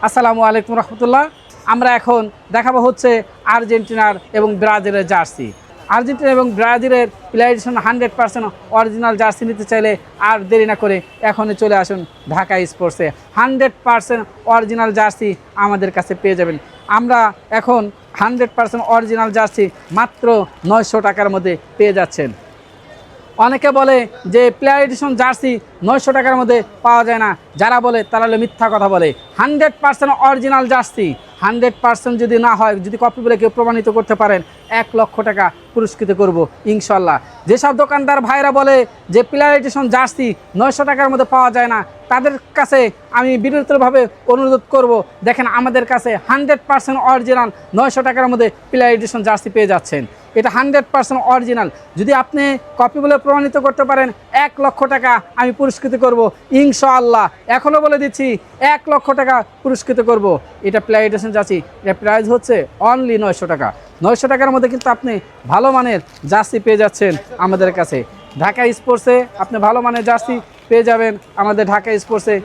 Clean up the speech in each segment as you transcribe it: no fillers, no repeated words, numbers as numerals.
আসসালামু আলাইকুম রহমতুল্লাহ। আমরা এখন দেখাবো হচ্ছে আর্জেন্টিনার এবং ব্রাজিলের জার্সি। আর্জেন্টিনা এবং ব্রাজিলের প্লেয়ার এডিশন 100% অরিজিনাল জার্সি নিতে চাইলে আর দেরি না করে এখনই চলে আসুন ঢাকা স্পোর্টসে। 100% অরিজিনাল জার্সি আমাদের কাছে পেয়ে যাবেন। আমরা এখন 100% অরিজিনাল জার্সি মাত্র 900 টাকার মধ্যে পেয়ে যাচ্ছেন। অনেকে বলে যে প্লেয়ার এডিশন জার্সি 900 টাকার মধ্যে পাওয়া যায় না, যারা বলে তারা হলো মিথ্যা কথা বলে। 100% অরিজিনাল জার্সি 100% যদি না হয়, যদি কপি বলে কেউ প্রমাণিত করতে পারেন 1 লক্ষ টাকা পুরস্কৃত করব ইনশাল্লাহ। যেসব দোকানদার ভাইরা বলে যে প্লেয়ার এডিশন জার্সি 900 টাকার মধ্যে পাওয়া যায় না, তাদের কাছে আমি বিনীতভাবে অনুরোধ করব, দেখেন আমাদের কাছে 100% অরিজিনাল 900 টাকার মধ্যে প্লেয়ার এডিশন জার্সি পেয়ে যাচ্ছেন। এটা 100% অরিজিনাল। যদি আপনি কপি বলে প্রমাণিত করতে পারেন 1 লক্ষ টাকা আমি পুরস্কৃত করব ইনশাআল্লাহ। এখনও বলে দিচ্ছি 1 লক্ষ টাকা পুরস্কৃত করব। এটা প্লেয়ার এডিশন জার্সি, এটা প্রাইস হচ্ছে অনলি 900 টাকা। 900 টাকার মধ্যে কিন্তু আপনি ভালো মানের জার্সি পেয়ে যাচ্ছেন আমাদের কাছে। ঢাকা স্পোর্টসে আপনি ভালো মানের জার্সি পেয়ে যাবেন আমাদের ঢাকা স্পোর্টসে।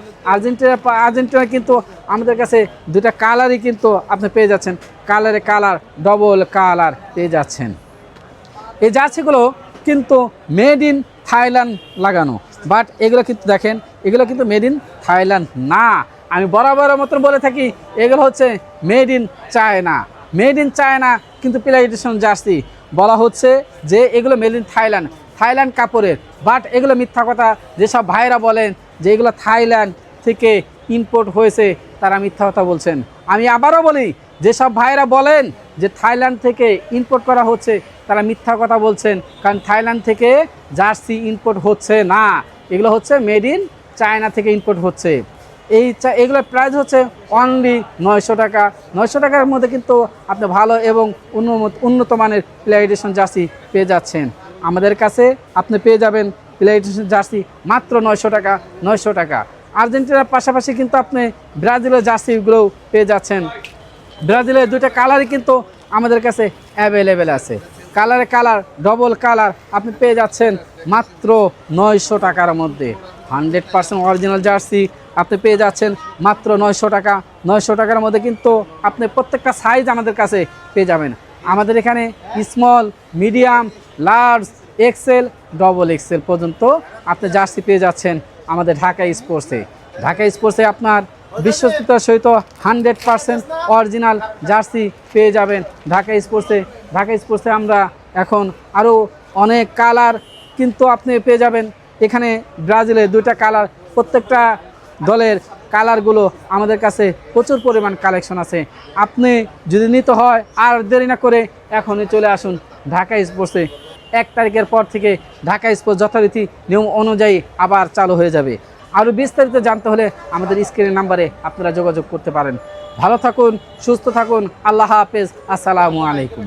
আর্জেন্টিনা কিন্তু আমাদের কাছে দুটা কালারই কিন্তু আপনি পেয়ে যাচ্ছেন, কালার ডবল কালার পেয়ে যাচ্ছেন। এই জার্সিগুলো কিন্তু মেড ইন থাইল্যান্ড লাগানো, বাট এগুলো কিন্তু দেখেন, এগুলো কিন্তু মেড ইন থাইল্যান্ড না। আমি বরাবরের মতন বলে থাকি এগুলো হচ্ছে made in China. Made in China কিন্তু প্লেয়ার এডিশন জার্সি বলা হচ্ছে যে এগুলো মেড ইন থাইল্যান্ড কাপড়ের, বাট এগুলো মিথ্যা কথা। যেসব ভাইরা বলেন যে এগুলো থাইল্যান্ড থেকে ইম্পোর্ট হয়েছে, তারা মিথ্যা কথা বলছেন। আমি আবারও বলি, যেসব ভাইরা বলেন যে থাইল্যান্ড থেকে ইম্পোর্ট করা হচ্ছে, তারা মিথ্যা কথা বলছেন। কারণ থাইল্যান্ড থেকে জার্সি ইম্পোর্ট হচ্ছে না, এগুলো হচ্ছে মেড ইন চায়না থেকে ইম্পোর্ট হচ্ছে। এগুলোর প্রাইস হচ্ছে অনলি 900 টাকা। 900 টাকার মধ্যে কিন্তু আপনি ভালো এবং উন্নত মানের প্লেয়ার এডিশন জার্সি পেয়ে যাচ্ছেন আমাদের কাছে। আপনি পেয়ে যাবেন প্লেয়ার এডিশন জার্সি মাত্র 900 টাকা। 900 টাকা। আর্জেন্টিনার পাশাপাশি কিন্তু আপনি ব্রাজিলের জার্সিগুলোও পেয়ে যাচ্ছেন। ব্রাজিলের দুইটা কালারই কিন্তু আমাদের কাছে অ্যাভেলেবেল আছে। কালার ডবল কালার আপনি পেয়ে যাচ্ছেন মাত্র 900 টাকার মধ্যে। 100% অরিজিনাল জার্সি আপনি পেয়ে যাচ্ছেন মাত্র 900 টাকা। 900 টাকার মধ্যে কিন্তু আপনি প্রত্যেকটা সাইজ আমাদের কাছে পেয়ে যাবেন। আমাদের এখানে small, medium, large, XL, double XL পর্যন্ত আপনি জার্সি পেয়ে যাচ্ছেন আমাদের ঢাকা স্পোর্টসে। ঢাকা স্পোর্টসে আপনার বিশ্বস্ততার সহিত 100% অরিজিনাল জার্সি পেয়ে যাবেন ঢাকা স্পোর্টসে। ঢাকা স্পোর্টসে আমরা এখন আরও অনেক কালার কিন্তু আপনি পেয়ে যাবেন। এখানে ব্রাজিলের দুইটা কালার, প্রত্যেকটা দলের কালারগুলো আমাদের কাছে প্রচুর পরিমাণ কালেকশন আছে। আপনি যদি নিতে হয় আর দেরি না করে এখনই চলে আসুন ঢাকা স্পোর্টসে। 1 তারিখের পর থেকে ঢাকা স্পোর্টস যথারীতি নিয়ম অনুযায়ী আবার চালু হয়ে যাবে। আরও বিস্তারিত জানতে হলে আমাদের স্ক্রিনের নাম্বারে আপনারা যোগাযোগ করতে পারেন। ভালো থাকুন, সুস্থ থাকুন। আল্লাহ হাফেজ। আসসালামু আলাইকুম।